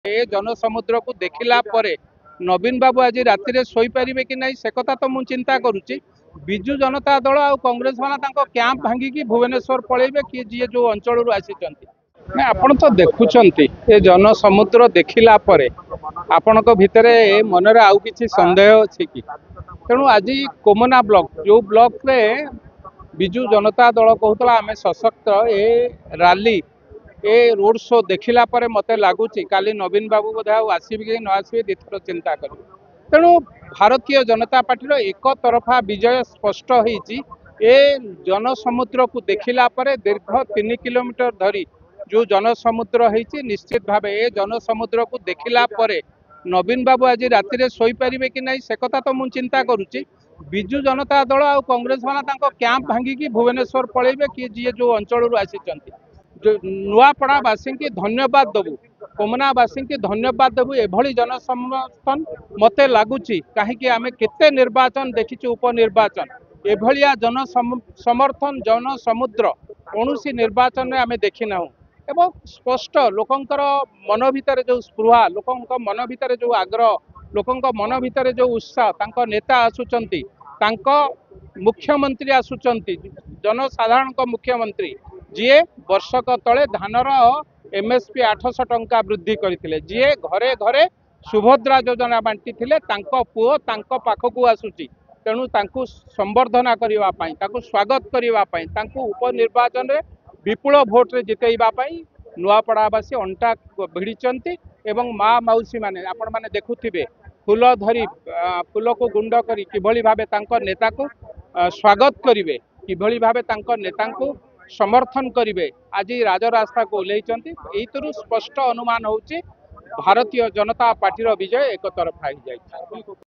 ए जनसमुद्र को देखला परे नवीन बाबू आज राति रे सोई परिबे कि नहीं से कथा तो मु चिंता करुच्ची। बिजु जनता दल आ कांग्रेस वाला कैंप भांगिकी भुवनेश्वर पलैबे कि जी जो अंचल आसी आपण तो देखुंत ए जनसमुद्र देखला परे आपण भितर मनरे आउ किछि संदेह अछि कि तेणु आज कोमना ब्लॉक जो ब्लॉक रे बिजु जनता दल कहूला आम सशक्त ए रैली ए रोड शो देखला परे मते लगुच काली नवीन बाबू बोधे आसबे कि न आसबे दिथर चिंता कर तेणु भारतीय जनता पार्टी एक तरफा विजय स्पष्ट होईची। ए जनसमुद्र को देखला परे दीर्घ 3 किलोमीटर धरी जो जनसमुद्र होईची निश्चित भाव ए जनसमुद्र को देखला परे नवीन बाबू आज राति रे सोई परिबे कि नहीं से कथा तो मु चिंता करुच्ची। बिजु जनता दल आ कांग्रेस वाला कैंप भांगिकी भुवनेश्वर पलैबे कि जी जो अंचल आसी नुआपड़ावासी की धन्यवाद देवु कोमनावासी की धन्यवाद देवु एभली जनसमर्थन मते लगुच कहीं आम केते निर्वाचन देखी उपनिर्वाचन एभलिया जन समर्थन जन समुद्र कौन निर्वाचन में आम देखी ना एवं स्पष्ट लोकंकर मन भितर जो स्पृहा लोक मन भितर जो आग्रह लोक मन भितर जो उत्साह नेता आसुचंती मुख्यमंत्री आसुचंती जनसाधारण मुख्यमंत्री जी वर्षक तले धानर एमएसपी 800 टंका वृद्धि करते जी घरे घरे सुभद्रा योजना बांटी पुओ पाखक आसूची तेणु संवर्धना करने स्वागत करने उपनिर्वाचन में विपुल भोट्रे जितेबाई नुआपड़ावासी अंटा भिड़ी एवं माँ मौसी मैंने आपण मैंने देखुथिबे फूल धरी फूल को गुंड करी किभली भाबे तांको नेता को स्वागत करिवे किभली भाबे तांको नेता को समर्थन करिवे आज राजरास्ता को ओह्लैचंती स्पष्ट अनुमान होची भारतीय जनता पार्टी विजय एक तरफा हो जाए।